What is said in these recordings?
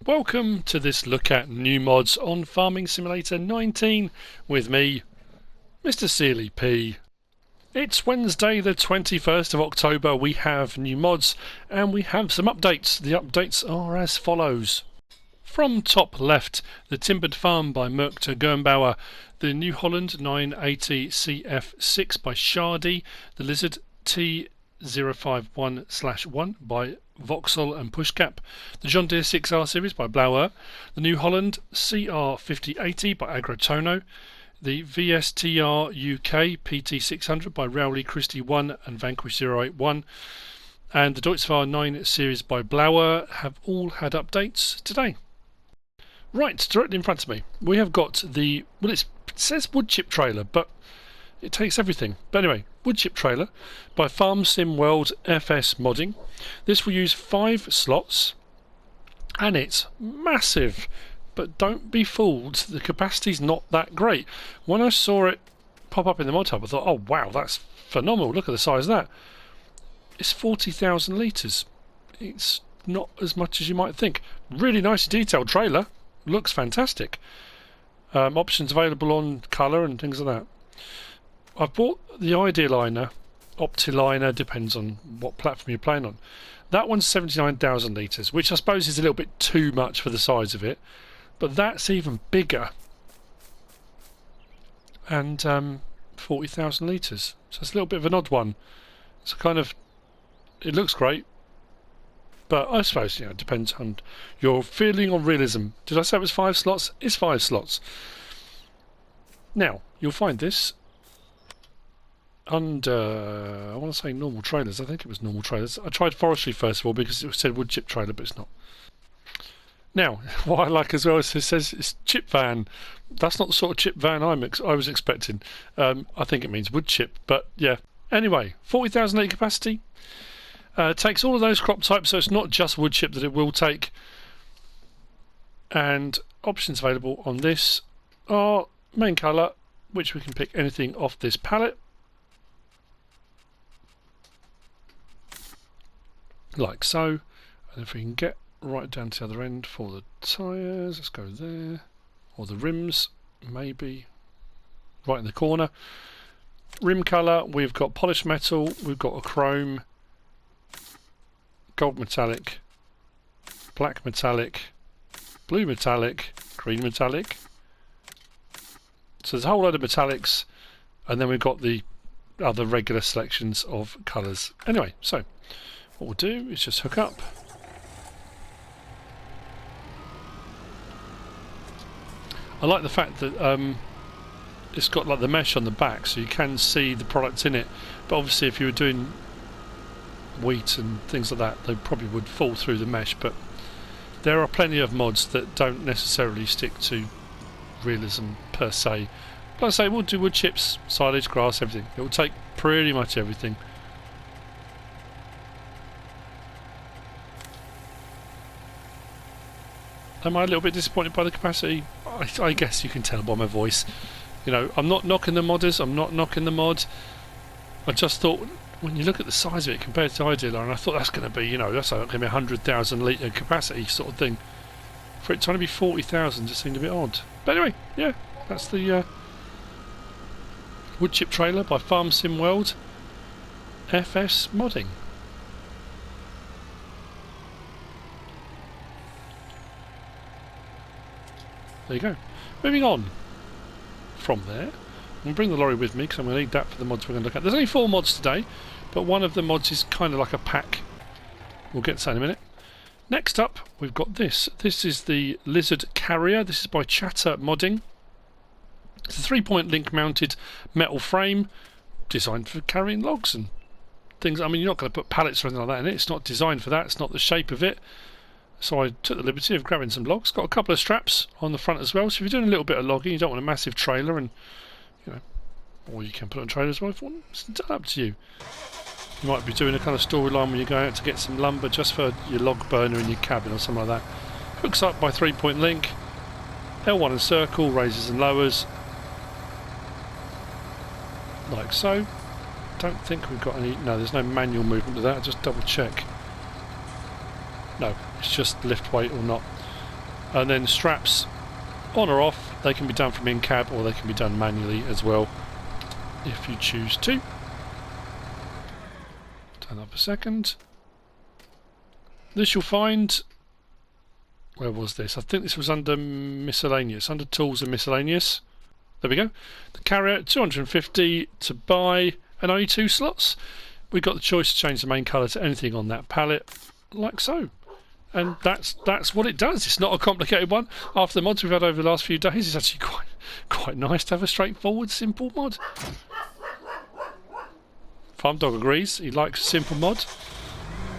Welcome to this look at new mods on Farming Simulator 19 with me, MrSealyp. It's Wednesday the 21st of October, we have new mods and we have some updates. The updates are as follows. From top left, the Timbered Farm by Murkta Gernbauer, the New Holland 980 CF6 by Shardy, the Lizard T051/1 by Vauxhall and Pushcap, the John Deere 6R series by Blauer, the New Holland CR5080 by Agro, the VSTR UK PT600 by Rowley Christie 1 and Vanquish 081, and the Deutzfahr 9 series by Blauer have all had updates today. Right, directly in front of me, we have got the, well, it says Woodchip trailer, but it takes everything. But anyway, Woodchip trailer by Farm Sim World FS19. This will use 5 slots, and it's massive. But don't be fooled, the capacity's not that great. When I saw it pop up in the Modhub, I thought, oh wow, that's phenomenal. Look at the size of that. It's 40,000 litres. It's not as much as you might think. Really nice detailed trailer. Looks fantastic. Options available on colour and things like that. I've bought the Idealiner, Optiliner, depends on what platform you're playing on. That one's 79,000 litres, which I suppose is a little bit too much for the size of it, but that's even bigger. And 40,000 litres, so it's a little bit of an odd one. It's a kind of, it looks great, but I suppose, it depends on your feeling on realism. Did I say it was 5 slots? It's 5 slots. Now, you'll find this under, I want to say normal trailers. I think it was normal trailers. I tried forestry first of all because it said Woodchip trailer, but it's not. Now, what I like as well is it says it's chip van. That's not the sort of chip van I was expecting. I think it means Woodchip, but yeah. Anyway, 40,000 litre capacity. Takes all of those crop types, so it's not just Woodchip that it will take. And options available on this are main colour, which we can pick anything off this palette. Like so. And if we can get right down to the other end for the tyres, let's go there. Or the rims, maybe right in the corner. Rim colour, we've got polished metal, we've got a chrome, gold metallic, black metallic, blue metallic, green metallic. So there's a whole load of metallics, and then we've got the other regular selections of colours. Anyway, so what we'll do is just hook up. I like the fact that it's got like the mesh on the back, so you can see the products in it, but obviously if you were doing wheat and things like that, they probably would fall through the mesh. But there are plenty of mods that don't necessarily stick to realism per se. Like I say, we'll do wood chips, silage, grass, everything. It will take pretty much everything. Am I a little bit disappointed by the capacity? I guess you can tell by my voice. I'm not knocking the modders, I'm not knocking the mod. I just thought, when you look at the size of it compared to Idealiner, I thought that's going to be, that's going to be 100,000 litre capacity sort of thing. For it to only be 40,000 just seemed a bit odd. But anyway, yeah, that's the Woodchip trailer by Farm Sim World FS19. There you go. Moving on from there, I'm going to bring the lorry with me because I'm going to need that for the mods we're going to look at. There's only 4 mods today, but one of the mods is kind of like a pack. We'll get to that in a minute. Next up, we've got this. This is the Lizard Carrier. This is by ChataModding. It's a 3-point link mounted metal frame designed for carrying logs and things. I mean, you're not going to put pallets or anything like that in it. It's not designed for that. It's not the shape of it. So I took the liberty of grabbing some logs. Got a couple of straps on the front as well. So if you're doing a little bit of logging, you don't want a massive trailer, and or you can put it on trailers. Well, it's up to you. You might be doing a kind of storyline where you're going out to get some lumber just for your log burner in your cabin or something like that. Hooks up by 3-point link. L1 and circle, raises and lowers. Like so. Don't think we've got any. No, there's no manual movement to that. Just double check. No, it's just lift weight or not. And then straps on or off, they can be done from in-cab or they can be done manually as well if you choose to. Turn up a second. This you'll find, where was this? I think this was under miscellaneous, under tools and miscellaneous. There we go. The carrier, 250 to buy, and only 2 slots. We've got the choice to change the main colour to anything on that pallet, like so. And that's what it does. It's not a complicated one. After the mods we've had over the last few days, it's actually quite nice to have a straightforward, simple mod. Farm Dog agrees. He likes a simple mod.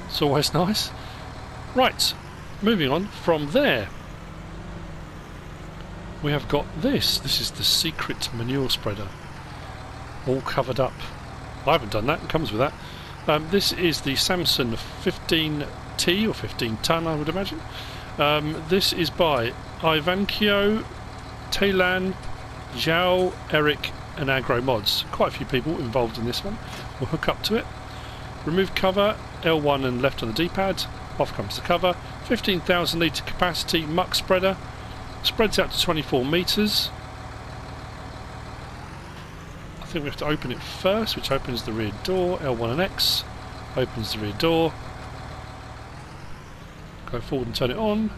It's always nice. Right, moving on from there. We have got this. This is the secret manure spreader. All covered up. I haven't done that. It comes with that. This is the Samson 15T or 15 ton, I would imagine. This is by Ivankio, Tailan, Zhao, Erik and Agro mods. Quite a few people involved in this one. We'll hook up to it. Remove cover, L1 and left on the D-pad. Off comes the cover. 15,000 litre capacity muck spreader. Spreads out to 24 metres. I think we have to open it first, which opens the rear door. L1 and X opens the rear door. Go forward and turn it on.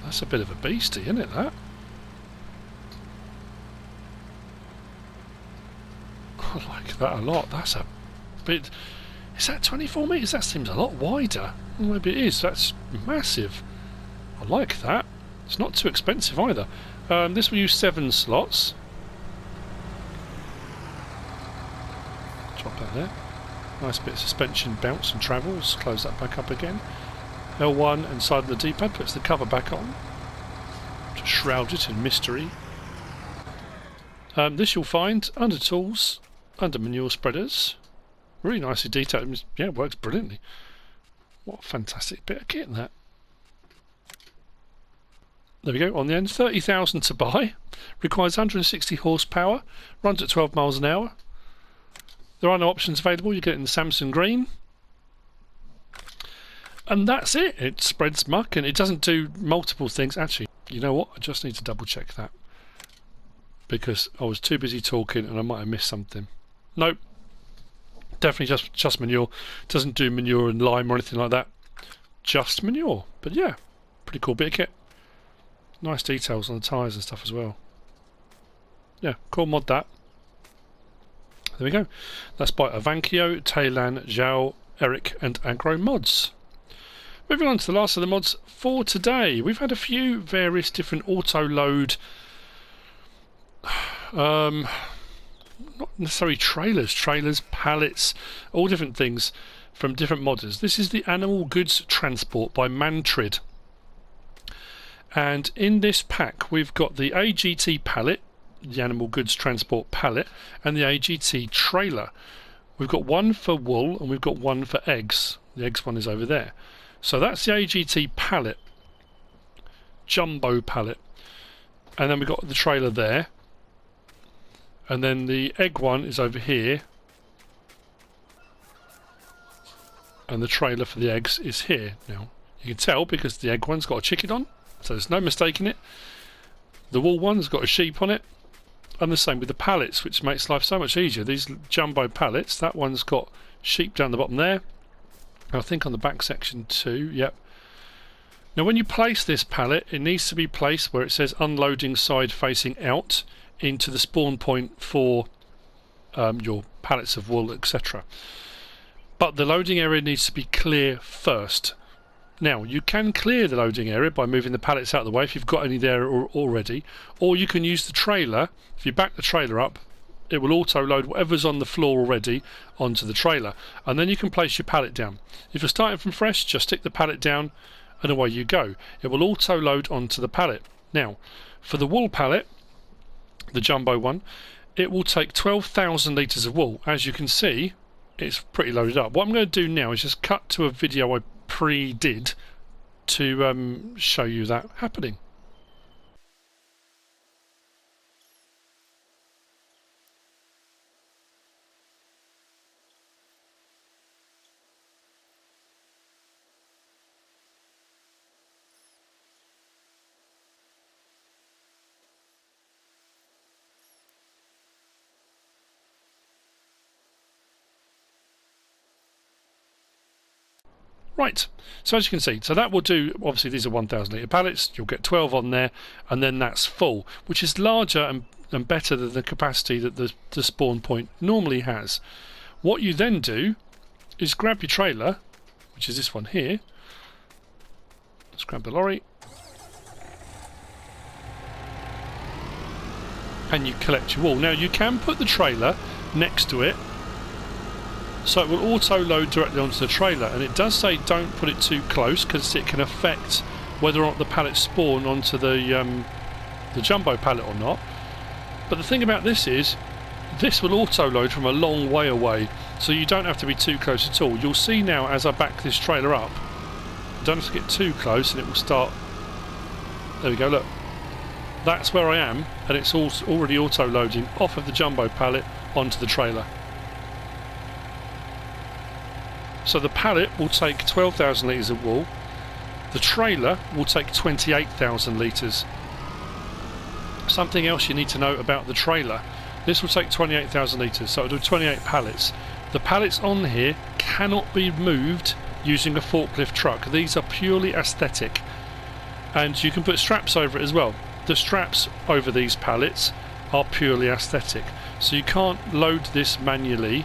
That's a bit of a beastie, isn't it, that? I like that a lot. That's a bit... Is that 24 metres? That seems a lot wider. Well, maybe it is. That's massive. I like that. It's not too expensive either. This will use 7 slots. Drop that there. Nice bit of suspension, bounce and travels. Close that back up again. L1 and side of the D-pad puts the cover back on to shroud it in mystery. This you'll find under tools, under manure spreaders. Really nicely detailed. Yeah, it works brilliantly. What a fantastic bit of kit in that. There we go, on the end. 30,000 to buy. Requires 160 horsepower. Runs at 12 miles an hour. There are no options available. You get it in the Samson green. And that's it. It spreads muck and it doesn't do multiple things. Actually, you know what? I just need to double check that. Because I was too busy talking and I might have missed something. Nope. Definitely just manure. Doesn't do manure and lime or anything like that. Just manure. But yeah, pretty cool bit of kit. Nice details on the tyres and stuff as well. Yeah, cool mod that. There we go. That's by Ivankio, Tailan, Zhao, Erik and Agro mods. Moving on to the last of the mods for today. We've had a few various different auto load not necessarily trailers, pallets, all different things from different modders. This is the Animal Goods Transport by Mantrid. And in this pack we've got the AGT pallet, the Animal Goods Transport pallet, and the AGT trailer. We've got one for wool and we've got one for eggs. The eggs one is over there. So that's the AGT pallet, jumbo pallet. And then we've got the trailer there. And then the egg one is over here. And the trailer for the eggs is here. Now, you can tell because the egg one's got a chicken on, so there's no mistaking it. The wool one's got a sheep on it. And the same with the pallets, which makes life so much easier. These jumbo pallets, that one's got sheep down the bottom there. I think on the back section too, yep. Now when you place this pallet, it needs to be placed where it says unloading side facing out into the spawn point for your pallets of wool, etc. But the loading area needs to be clear first. Now you can clear the loading area by moving the pallets out of the way if you've got any there already, or you can use the trailer. If you back the trailer up, it will auto load whatever's on the floor already onto the trailer, and then you can place your pallet down. If you're starting from fresh, just stick the pallet down and away you go. It will auto load onto the pallet. Now for the wool pallet, the jumbo one, it will take 12,000 litres of wool. As you can see, it's pretty loaded up. What I'm going to do now is just cut to a video I pre-did to show you that happening. Right, so as you can see, so that will do, obviously these are 1,000 litre pallets, you'll get 12 on there, and then that's full, which is larger and better than the capacity that the spawn point normally has. What you then do is grab your trailer, which is this one here. Let's grab the lorry. And you collect your wool. Now you can put the trailer next to it, so it will auto-load directly onto the trailer, and it does say don't put it too close because it can affect whether or not the pallets spawn onto the jumbo pallet or not. But the thing about this is, this will auto-load from a long way away, so you don't have to be too close at all. You'll see now as I back this trailer up, you don't have to get too close and it will start. There we go, look. That's where I am, and it's already auto-loading off of the jumbo pallet onto the trailer. So the pallet will take 12,000 litres of wool, the trailer will take 28,000 litres. Something else you need to know about the trailer, this will take 28,000 litres, so it'll do 28 pallets. The pallets on here cannot be moved using a forklift truck. These are purely aesthetic, and you can put straps over it as well. The straps over these pallets are purely aesthetic, so you can't load this manually.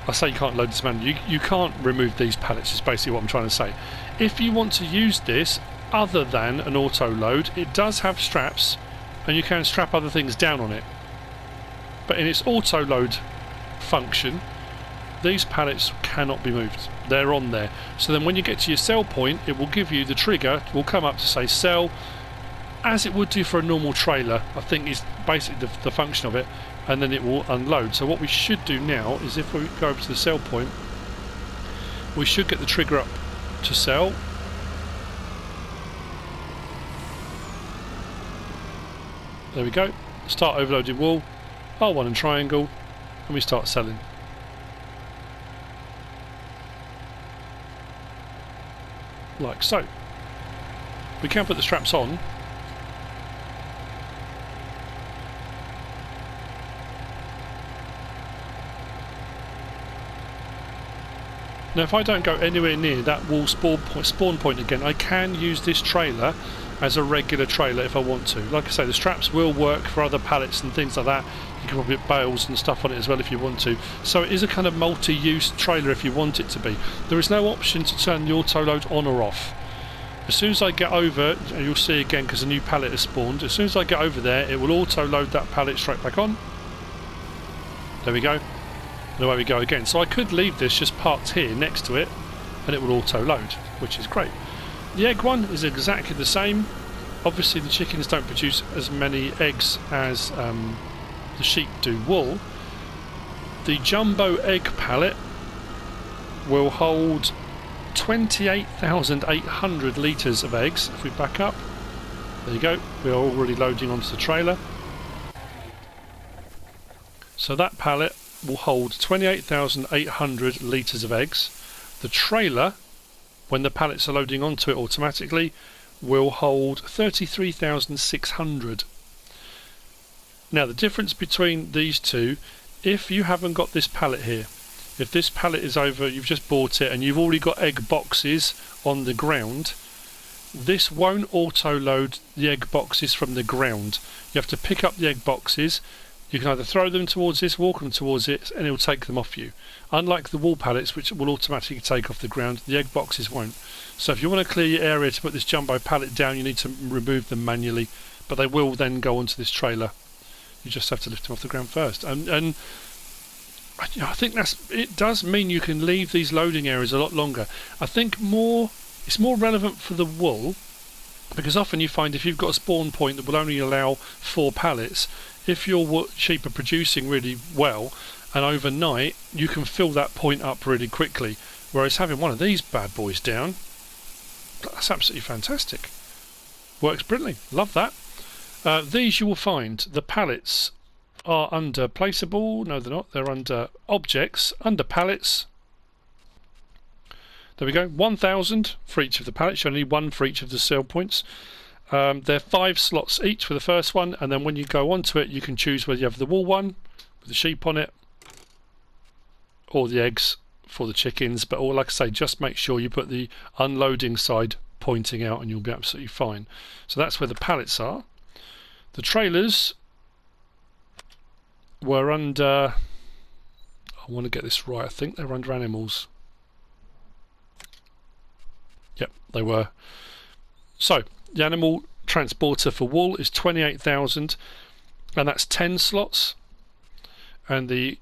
I say you can't load this manually, you can't remove these pallets, is basically what I'm trying to say. If you want to use this other than an auto load, it does have straps and you can strap other things down on it, but in its auto load function these pallets cannot be moved. They're on there, so then when you get to your sell point, it will give you the trigger, will come up to say sell, as it would do for a normal trailer, I think is basically the function of it, and then it will unload. So what we should do now is, if we go over to the sell point, we should get the trigger up to sell. There we go. Start overloading wool, R1 and triangle, and we start selling. Like so. We can put the straps on. Now if I don't go anywhere near that wall spawn point again, I can use this trailer as a regular trailer if I want to. Like I say, the straps will work for other pallets and things like that. You can probably put bales and stuff on it as well if you want to. So it is a kind of multi-use trailer if you want it to be. There is no option to turn the auto load on or off. As soon as I get over, and you'll see again because a new pallet has spawned, as soon as I get over there it will auto load that pallet straight back on. There we go. And away we go again. So I could leave this just parked here next to it and it will auto load, which is great. The egg one is exactly the same. Obviously the chickens don't produce as many eggs as the sheep do wool. The jumbo egg pallet will hold 28,800 litres of eggs. If we back up, there you go, we are already loading onto the trailer. So that pallet will hold 28,800 litres of eggs. The trailer, when the pallets are loading onto it automatically, will hold 33,600. Now the difference between these two, if you haven't got this pallet here, if this pallet is over, you've just bought it and you've already got egg boxes on the ground, this won't auto load the egg boxes from the ground. You have to pick up the egg boxes. You can either throw them towards this, walk them towards it, and it will take them off you. Unlike the wool pallets, which will automatically take off the ground, the egg boxes won't. So if you want to clear your area to put this jumbo pallet down, you need to remove them manually, but they will then go onto this trailer. You just have to lift them off the ground first. And I think it does mean you can leave these loading areas a lot longer. I think it's more relevant for the wool, because often you find if you've got a spawn point that will only allow 4 pallets, if your sheep are producing really well and overnight, you can fill that point up really quickly, whereas having one of these bad boys down, that's absolutely fantastic. Works brilliantly, love that. These you will find, the pallets are under placeable, no they're not, they're under objects, under pallets. There we go, 1,000 for each of the pallets, you only need 1 for each of the sell points. They're 5 slots each for the first one, and then when you go onto it you can choose whether you have the wool one with the sheep on it or the eggs for the chickens, but like I say, just make sure you put the unloading side pointing out and you'll be absolutely fine. So that's where the pallets are. The trailers were under, I want to get this right, I think they were under animals. Yep, they were. So the animal transporter for wool is 28,000, and that's 10 slots, and the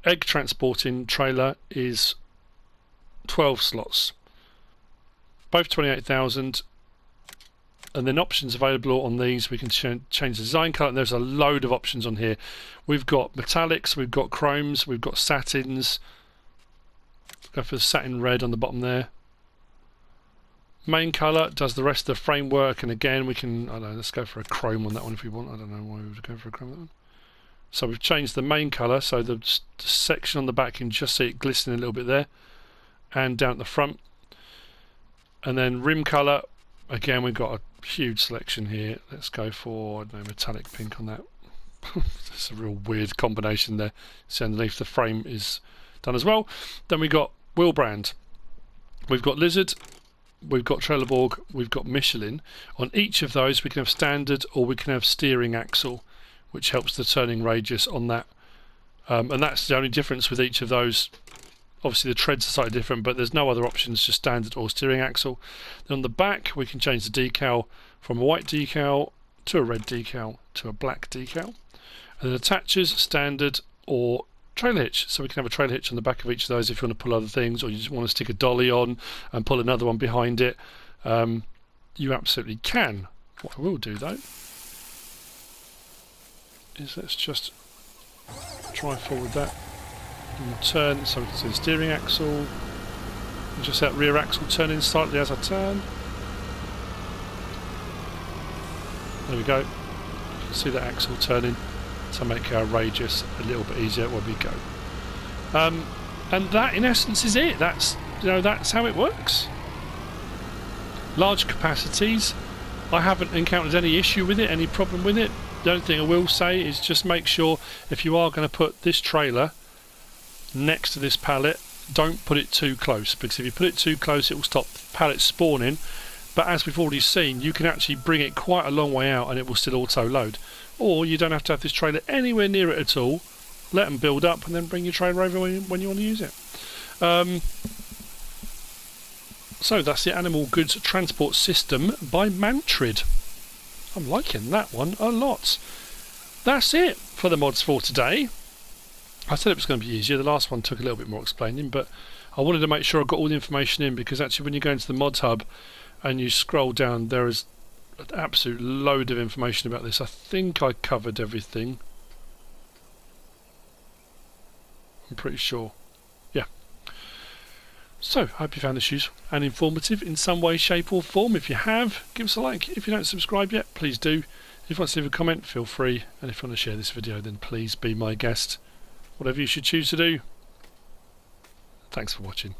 egg transporting trailer is 12 slots, both 28,000. And then options available on these, we can change the design colour, and there's a load of options on here. We've got metallics, we've got chromes, we've got satins. Go for the satin red on the bottom there. Main colour does the rest of the framework, and again we can, I don't know, let's go for a chrome on that one if we want. I don't know why we would go for a chrome on that one. So we've changed the main colour, so the section on the back, you can just see it glistening a little bit there, and down at the front. And then rim colour, again we've got a huge selection here. Let's go for, I don't know, metallic pink on that. It's a real weird combination there. So underneath the frame is done as well. Then we've got wheel brand. We've got Lizard, we've got Trelleborg, we've got Michelin. On each of those we can have standard or we can have steering axle, which helps the turning radius on that. And that's the only difference with each of those. Obviously the treads are slightly different, but there's no other options, just standard or steering axle. Then on the back we can change the decal from a white decal to a red decal to a black decal. And then attachers, standard or trailer hitch. So we can have a trailer hitch on the back of each of those if you want to pull other things, or you just want to stick a dolly on and pull another one behind it. You absolutely can. What I will do though is let's just try forward that. And turn, so we can see the steering axle, and just that rear axle turning slightly as I turn. There we go. You can see that axle turning to make our radius a little bit easier when we go. And that, in essence, is it. That's how it works. Large capacities. I haven't encountered any issue with it, any problem with it. The only thing I will say is just make sure if you are going to put this trailer next to this pallet, don't put it too close, because if you put it too close it will stop pallets spawning. But as we've already seen, you can actually bring it quite a long way out and it will still auto load, or you don't have to have this trailer anywhere near it at all. Let them build up and then bring your trailer over when you want to use it. So that's the animal goods transport system by Mantrid. I'm liking that one a lot. That's it for the mods for today. I said it was going to be easier. The last one took a little bit more explaining, but I wanted to make sure I got all the information in, because actually when you go into the Modhub and you scroll down, there is an absolute load of information about this. I think I covered everything. I'm pretty sure. Yeah. So, I hope you found this useful and informative in some way, shape or form. If you have, give us a like. If you don't subscribe yet, please do. If you want to leave a comment, feel free. And if you want to share this video, then please be my guest. Whatever you should choose to do. Thanks for watching.